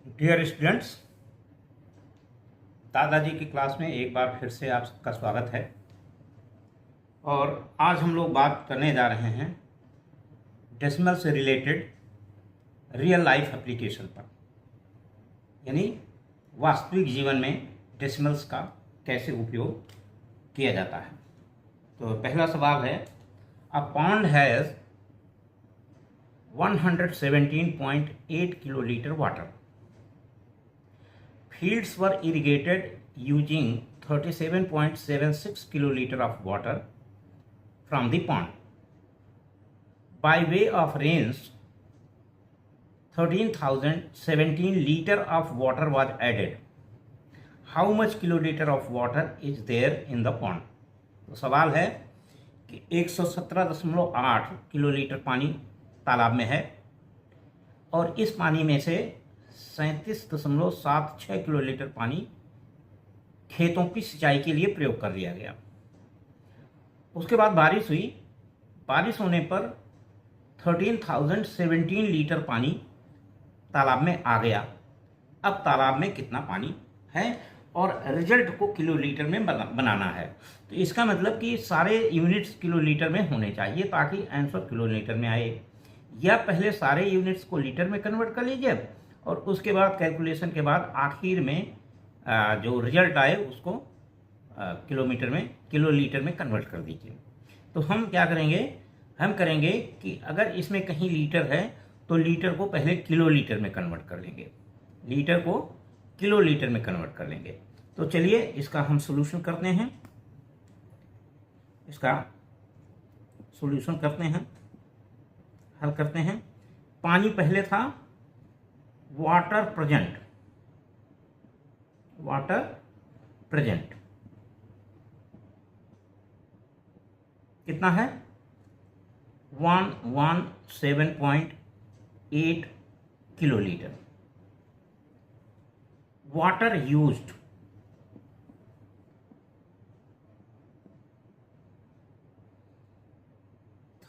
Dear students, दादाजी की class में एक बार फिर से आप सबका स्वागत है। और आज हम लोग बात करने जा रहे हैं डेसिमल से रिलेटेड रियल लाइफ एप्लीकेशन पर, यानी वास्तविक जीवन में डेसिमल्स का कैसे उपयोग किया जाता है। तो पहला सवाल है, a pond has 117.8 kilolitre water. Fields were irrigated using 37.76 kiloliter of water from the pond. By way of rains, 13,017 liter of water was added. How much kiloliter of water is there in the pond? तो सवाल है कि 117.8 kilolitre पानी तालाब में है और इस पानी में से 37.76 किलोलीटर पानी खेतों की सिंचाई के लिए प्रयोग कर दिया गया। उसके बाद बारिश हुई। बारिश होने पर 13,017 लीटर पानी तालाब में आ गया। अब तालाब में कितना पानी है और रिजल्ट को किलोलीटर में बनाना है। तो इसका मतलब कि सारे यूनिट्स किलोलीटर में होने चाहिए ताकि आंसर किलोलीटर में आए, या पहले सारे यूनिट्स को लीटर में कन्वर्ट कर लीजिए और उसके बाद कैलकुलेशन के बाद आखिर में जो रिजल्ट आए उसको किलोलीटर में कन्वर्ट कर दीजिए। तो हम क्या करेंगे, हम करेंगे कि अगर इसमें कहीं लीटर है तो लीटर को पहले किलोलीटर में कन्वर्ट कर लेंगे, लीटर को किलोलीटर में कन्वर्ट कर लेंगे। तो चलिए इसका हम सॉल्यूशन करते हैं, इसका सॉल्यूशन करते हैं, हल करते हैं। पानी पहले था वाटर प्रेजेंट कितना है 117.8 किलोलीटर। Water used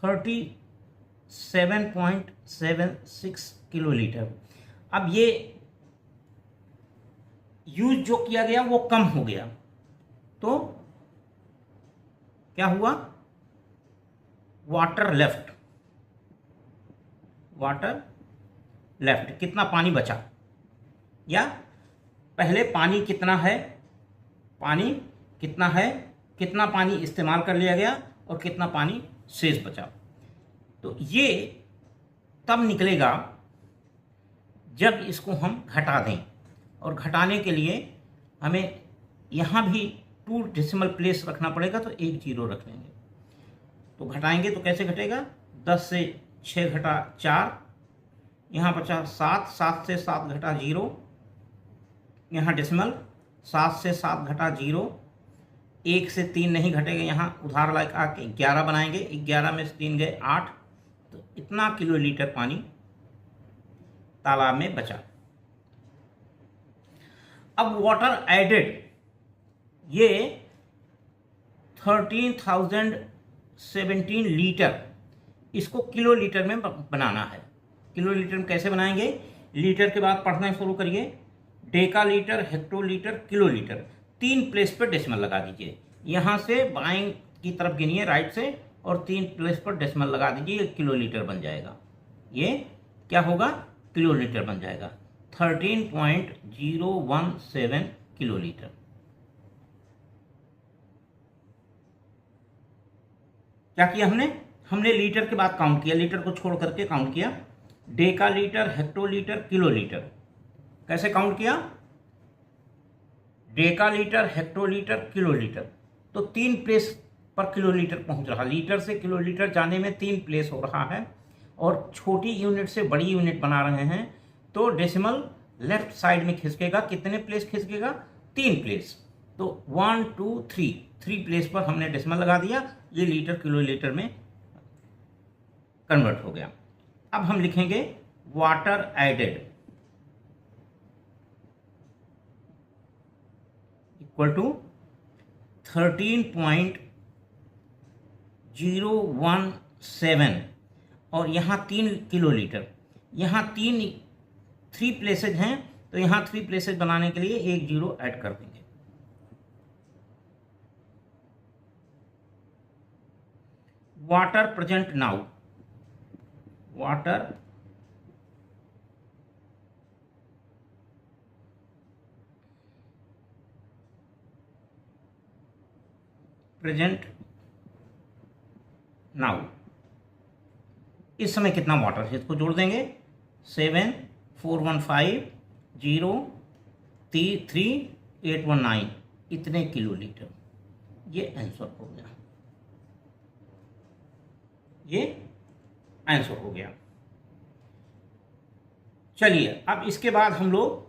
37.76 kilolitre. अब ये यूज जो किया गया वो कम हो गया, तो क्या हुआ, वाटर लेफ्ट कितना पानी बचा, या पहले पानी कितना है, कितना पानी इस्तेमाल कर लिया गया और कितना पानी शेष बचा। तो ये तब निकलेगा जब इसको हम घटा दें, और घटाने के लिए हमें यहाँ भी 2 डेसिमल प्लेस रखना पड़ेगा, तो 1 जीरो रख लेंगे। तो घटाएंगे तो कैसे घटेगा, 10 से 6 घटा 4, यहाँ बचा 7, 7 से 7 घटा 0, यहाँ डेसिमल 7 से 7 घटा 0, 1 से 3 नहीं घटेगा, यहाँ उधार लायक आके 11 बनाएंगे, 11 में से 3 गए 8, तो इतना किलोलीटर पानी तालाब में बचा। अब वाटर एडेड, ये 13,017 लीटर, इसको किलोलीटर में बनाना है। किलोलीटर में कैसे बनाएंगे, लीटर के बाद पढ़ना शुरू करिए, Deka litre, hectolitre, kilolitre, 3 place पर डेसिमल लगा दीजिए। यहाँ से बाएं की तरफ गिनिए राइट से, और 3 प्लेस पर डेसिमल लगा दीजिए, ये किलोलीटर बन जाएगा। ये क्या होगा, किलोलीटर बन जाएगा, 13.017 किलोलीटर। क्या किया हमने लीटर के बाद काउंट किया, लीटर को छोड़ करके काउंट किया, डेका लीटर, हेक्टोलीटर, किलोलीटर। कैसे काउंट किया, डेका लीटर, हेक्टोलीटर, किलोलीटर, तो 3 प्लेस पर किलोलीटर पहुंच रहा। लीटर से किलोलीटर जाने में 3 प्लेस हो रहा है, और छोटी यूनिट से बड़ी यूनिट बना रहे हैं, तो डेसिमल लेफ्ट साइड में खिसकेगा। कितने प्लेस खिसकेगा, 3 प्लेस। तो 1 2 3 प्लेस पर हमने डेसिमल लगा दिया, ये लीटर किलोलीटर में कन्वर्ट हो गया। अब हम लिखेंगे वाटर एडेड इक्वल टू 13.017, और यहाँ 3 किलोलीटर, यहाँ 3 प्लेसेज हैं तो यहाँ 3 प्लेसेस बनाने के लिए एक 0 ऐड कर देंगे। Water present now, water present now, इस समय कितना वाटर है इसको जोड़ देंगे। 74150 इतने किलोलीटर, ये आंसर हो गया, ये आंसर हो गया। चलिए अब इसके बाद हम लोग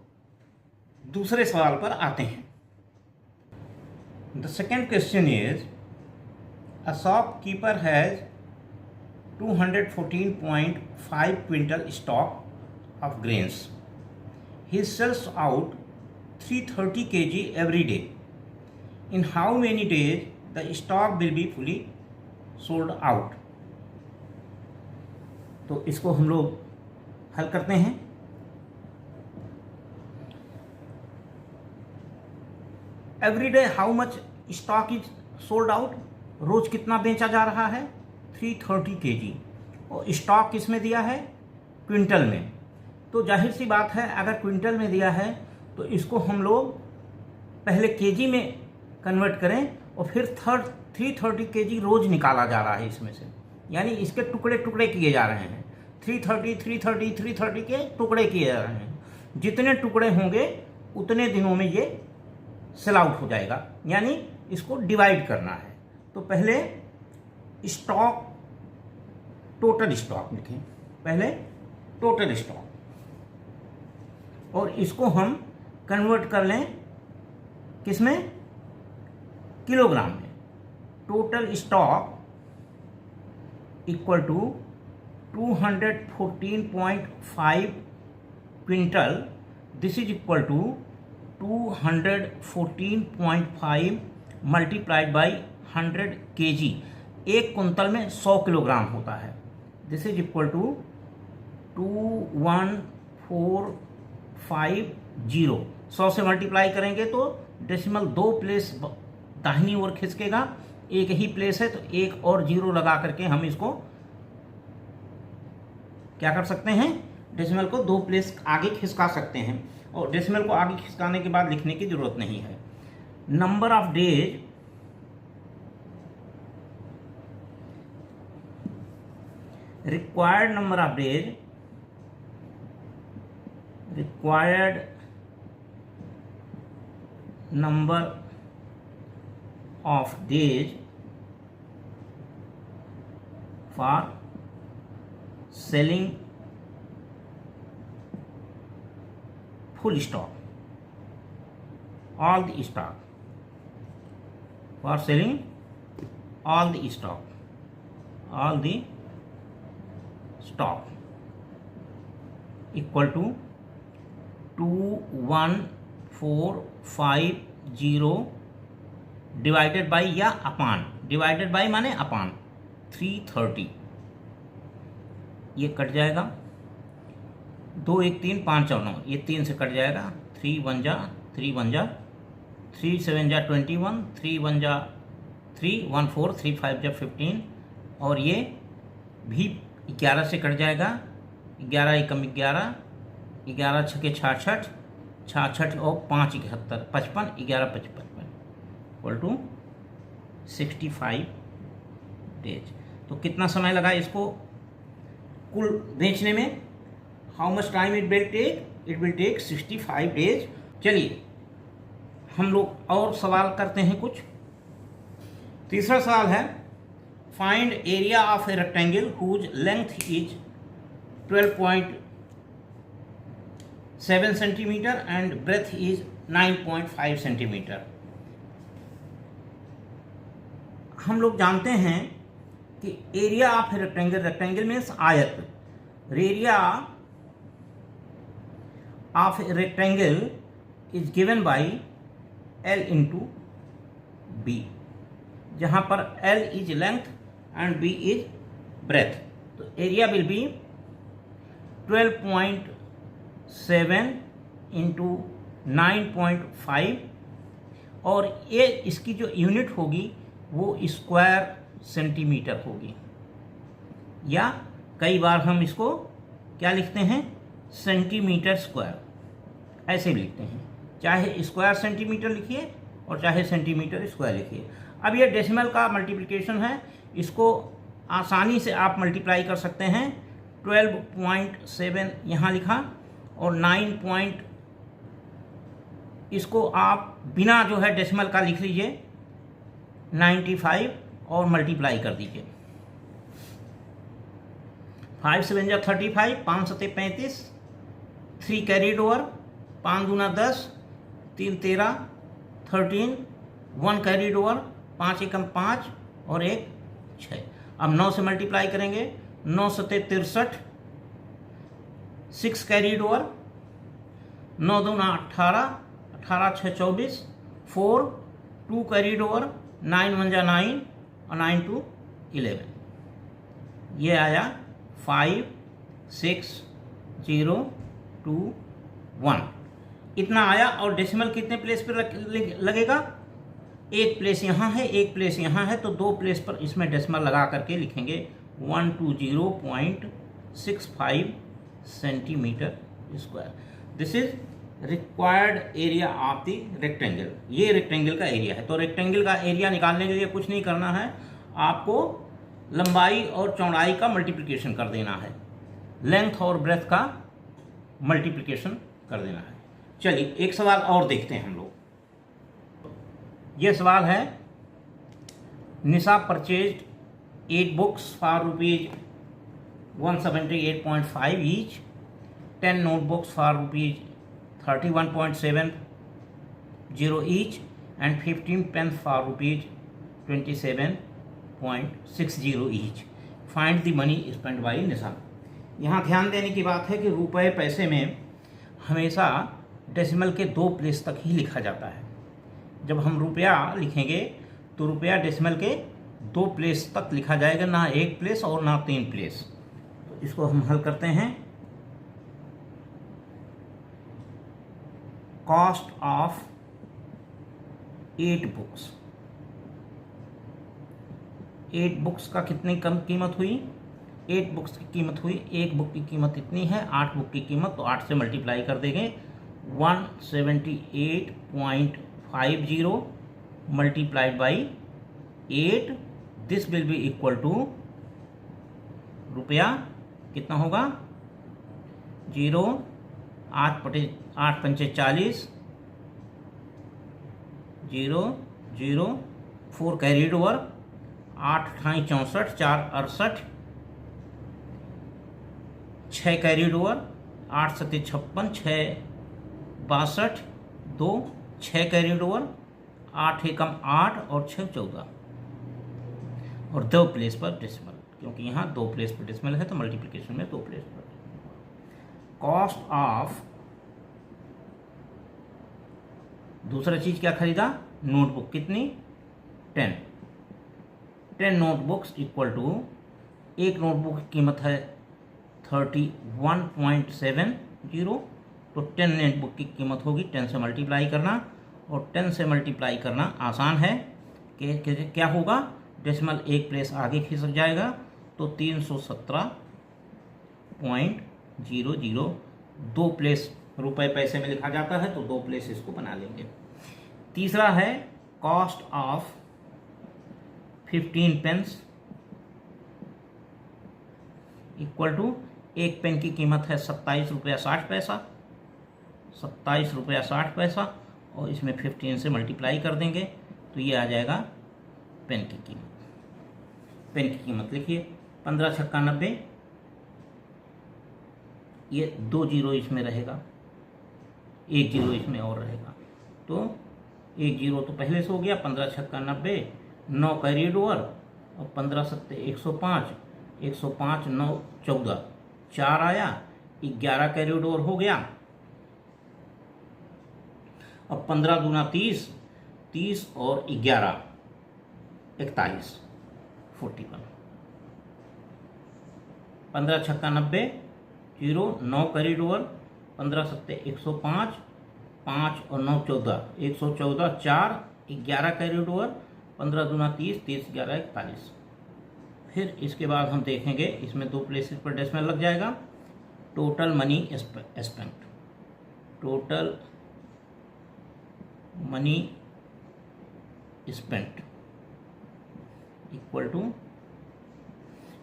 दूसरे सवाल पर आते हैं। The second question is a shopkeeper has 214.5 quintal stock of grains. He sells out 330 kg every day. In how many days the stock will be fully sold out? तो इसको हम लोग हल करते हैं। Every day how much stock is sold out, रोज कितना बेचा जा रहा है, 330 kg, और स्टॉक किस में दिया है, क्विंटल में। तो जाहिर सी बात है अगर क्विंटल में दिया है तो इसको हम लोग पहले केजी में कन्वर्ट करें और फिर 330 kg रोज निकाला जा रहा है इसमें से, यानी इसके टुकड़े टुकड़े किए जा रहे हैं। 330 के टुकड़े किए जा रहे हैं। जितने टुकड़े होंगे उतने दिनों में ये सेल आउट हो जाएगा, यानी इसको डिवाइड करना है। तो पहले स्टॉक, टोटल स्टॉक लिखें, पहले टोटल स्टॉक, और इसको हम कन्वर्ट कर लें किसमें, किलोग्राम में। Total stock equal to 214.5 quintal, this is equal to 214.5 multiplied by 100 kg। एक कुंतल में 100 किलोग्राम होता है। This is equal to 21450। 100 से मल्टीप्लाई करेंगे तो डेसिमल 2 प्लेस दाहिनी ओर खिसकेगा, एक ही प्लेस है तो एक और 0 लगा करके हम इसको क्या कर सकते हैं, डेसिमल को 2 प्लेस आगे खिसका सकते हैं, और डेसिमल को आगे खिसकाने के बाद लिखने की जरूरत नहीं है। Number of days required number of days, required number of days for selling full stock, all the stock, for selling all the stock, all the stock equal to 21450 divided by या अपान, डिवाइडेड बाई माने अपान 330, ये cut जाएगा, 2 1 3 5 और 9, ये 3 से cut जाएगा, 3 1 जा 3 1 जा 3 7 जा 21, 3 1 जा 3 1 4 3 5 जा 15, और ये भी 11 से कट जाएगा, 11 एकम 11, 11 छके 66, 66 और 5 71, 55, 11 55 इक्वल टू 65 डेज। तो कितना समय लगा इसको कुल बेचने में, how much time it will take, it will take 65 days. चलिए हम लोग और सवाल करते हैं कुछ। तीसरा सवाल है, find area of a rectangle whose length is 12.7 centimetre and breadth is 9.5 centimetre. हम लोग जानते हैं कि area of a rectangle, rectangle means आयत, area of a rectangle is given by L into B, जहां पर L is length and B is breadth. तो area will be 12.7 into 9.5 और ये इसकी जो यूनिट होगी वो स्क्वायर सेंटीमीटर होगी, या कई बार हम इसको क्या लिखते हैं, सेंटीमीटर स्क्वायर, ऐसे भी लिखते हैं। चाहे स्क्वायर सेंटीमीटर लिखिए और चाहे सेंटीमीटर स्क्वायर लिखिए। अब ये डेसिमल का मल्टीप्लिकेशन है, इसको आसानी से आप मल्टीप्लाई कर सकते हैं। 12.7 यहाँ लिखा और 9. इसको आप बिना जो है डेसिमल का लिख लीजिए 95 और मल्टीप्लाई कर दीजिए। 5 7 जा 35, 5 7 35, 3 कैरीड ओवर, 5 दूना 10, 3 13, 13, 1 कैरीड ओवर, 5 एकम 5 और 1 6। अब 9 से मल्टीप्लाई करेंगे, 9 सते 63, 6 कैरीड ओवर, 9 दूना 18, 18 6 24, 4, 2 कैरीड ओवर, 9 1 जा 9 और 9 2 11। ये आया 5 6 0 2 1, इतना आया। और डेसिमल कितने प्लेस पर लगेगा, एक प्लेस यहाँ है, एक प्लेस यहाँ है, तो दो प्लेस पर इसमें डेसिमल लगा करके लिखेंगे 120.65 centimetre square. This is required area of the rectangle. ये रेक्टेंगल का एरिया है। तो रेक्टेंगल का एरिया निकालने के लिए कुछ नहीं करना है, आपको लंबाई और चौड़ाई का मल्टीप्लिकेशन कर देना है, लेंथ और ब्रेथ का मल्टीप्लिकेशन कर देना है। चलिए एक सवाल और देखते हैं हम लोग। ये सवाल है, Nisha purchased 8 books for rupees 178.5 each, 10 notebooks for rupees 31.70 each and 15 pens for rupees 27.60 each. Find the money spend by Nisha. यहाँ ध्यान देने की बात है कि रुपए पैसे में हमेशा डेसिमल के 2 प्लेस तक ही लिखा जाता है। जब हम रुपया लिखेंगे तो रुपया डेसिमल के 2 प्लेस तक लिखा जाएगा, ना 1 प्लेस और ना 3 प्लेस। तो इसको हम हल करते हैं। कॉस्ट ऑफ 8 बुक्स, 8 बुक्स का कितनी कम कीमत हुई, 8 बुक्स की कीमत हुई, 1 बुक की कीमत इतनी है, 8 बुक की कीमत, तो 8 से मल्टीप्लाई कर देंगे 178.50 multiplied by 8। This will be equal to रुपया कितना होगा, 0 8 पंचे 40, 0 0 4 कैरीड ओवर, 8 ठाई 64, 4 68, 6 कैरीड ओवर, 8 सत्ते 56, 6 62, 2 6 कैरीड ओवर, 8 एकम 8 और 6 14, और 2 प्लेस पर डेसिमल, क्योंकि यहाँ 2 प्लेस पर डेसिमल है तो मल्टीप्लिकेशन में 2 प्लेस पर। कॉस्ट ऑफ, दूसरा चीज क्या खरीदा, नोटबुक, कितनी 10 नोटबुक्स इक्वल टू, एक नोटबुक की कीमत है 31.70, तो 10 नोटबुक की कीमत होगी 10 से मल्टीप्लाई करना, और 10 से मल्टीप्लाई करना आसान है कि क्या होगा, डेसिमल 1 प्लेस आगे खिसक जाएगा, तो 317.00, 2 प्लेस रुपए पैसे में लिखा जाता है तो 2 प्लेस इसको बना लेंगे। तीसरा है cost of 15 pens equal to, एक पेन की कीमत है 27 रुपया 60 पैसा, 27 रुपया 60 पैसा, और इसमें 15 से मल्टीप्लाई कर देंगे तो ये आ जाएगा पेन की कीमत। पेन की कीमत लिखिए 15 छक्का 90, ये 2 जीरो इसमें रहेगा, 1 जीरो इसमें और रहेगा, तो 1 जीरो तो पहले से हो गया। 15 छक्का 90, 9 कैरीड ओवर, और 15 सत्ते 105, 105 9 14, 4 आया, 11 कैरीड ओवर हो गया। अब 15 दूना 30, 30 और 11 41, 41। 15 छक्का 90, 0 9 कैरीड ओवर, 15 सत्ते 105, 5 और 9 14, 114, 4 11 कैरिड ओवर, 15 दूना 30, 30 11 41। फिर इसके बाद हम देखेंगे इसमें 2 प्लेसेस पर डेसिमल लग जाएगा। Total money spent, total money spent equal to,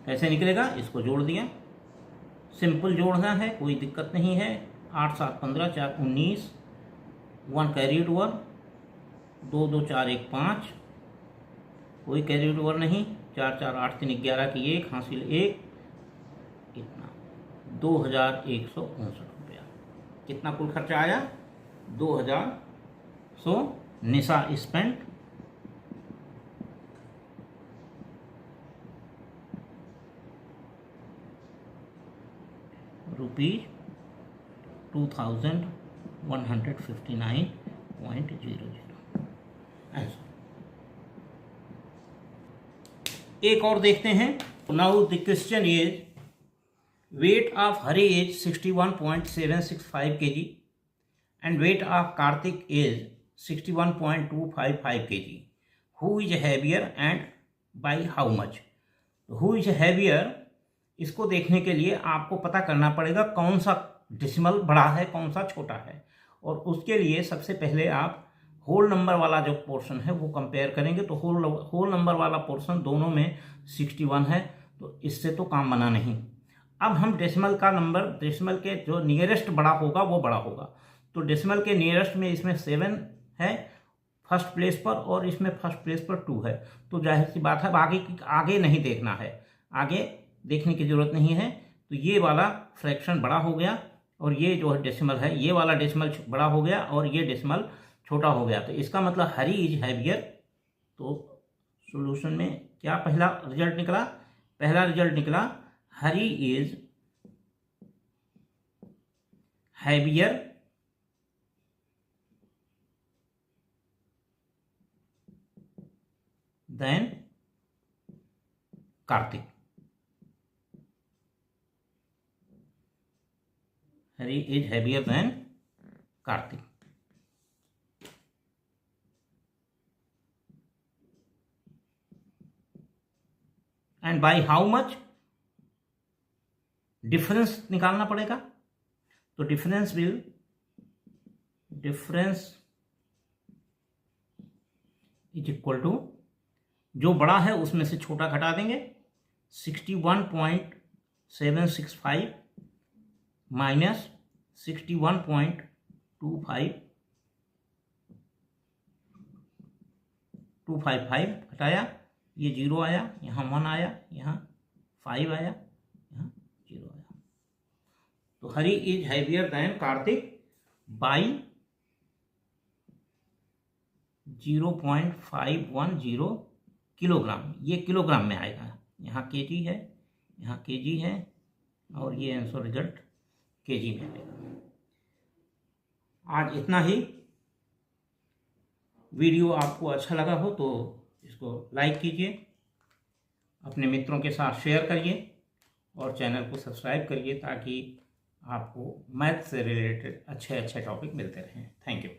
कैसे निकलेगा, इसको जोड़ दिया, सिंपल जोड़ना है, कोई दिक्कत नहीं है। 8 7 15, 4 19, 1 कैरिड ओवर, 2 2 4 1 5, कोई कैरिड ओवर नहीं, 4 4 8 3 11 की 1 हासिल 1, कितना 2159 रुपया। कितना कुल खर्चा आया, 2000। सो निशा स्पेंट रुपीज 2159.00। एक और देखते हैं। Now the question is weight of Hari is 61.765 kg and weight of Karthik is 61.255 kg. Who is heavier and by how much? Who is heavier, इसको देखने के लिए आपको पता करना पड़ेगा कौन सा डेसिमल बड़ा है कौन सा छोटा है, और उसके लिए सबसे पहले आप होल नंबर वाला जो पोर्शन है वो कंपेयर करेंगे। तो होल नंबर वाला पोर्शन दोनों में 61 है, तो इससे तो काम बना नहीं। अब हम डेसिमल का नंबर, डेसिमल के जो नियरेस्ट बड़ा होगा वो बड़ा होगा। तो डेसिमल के नियरेस्ट में इसमें 7 है फर्स्ट प्लेस पर, और इसमें फर्स्ट प्लेस पर 2 है। तो जाहिर सी बात है आगे नहीं देखना है, आगे देखने की जरूरत नहीं है। तो ये वाला फ्रैक्शन बड़ा हो गया, और ये जो है डेसिमल है, ये वाला डेसिमल बड़ा हो गया, और ये डेसिमल छोटा हो गया। तो इसका मतलब हरी इज हैवियर। तो सॉल्यूशन में क्या पहला रिजल्ट निकला, पहला रिजल्ट निकला Hari is heavier than Kartik. Hari is heavier than Kartik. And by how much, difference निकालना पड़ेगा। तो डिफरेंस इज इक्वल टू, जो बड़ा है उसमें से छोटा घटा देंगे, 61.765 माइनस 61.255 घटाया, ये 0 आया, यहाँ 1 आया, यहाँ 5 आया, यहाँ 0 आया। तो Hari is heavier than Kartik by 0.510 kilogram. ये किलोग्राम में आएगा, यहाँ केजी है, यहाँ केजी है, और ये आंसर रिजल्ट केजी में आएगा। आज इतना ही। वीडियो आपको अच्छा लगा हो तो इसको लाइक कीजिए, अपने मित्रों के साथ शेयर करिए, और चैनल को सब्सक्राइब करिए ताकि आपको मैथ से रिलेटेड अच्छे अच्छे टॉपिक मिलते रहें। Thank you.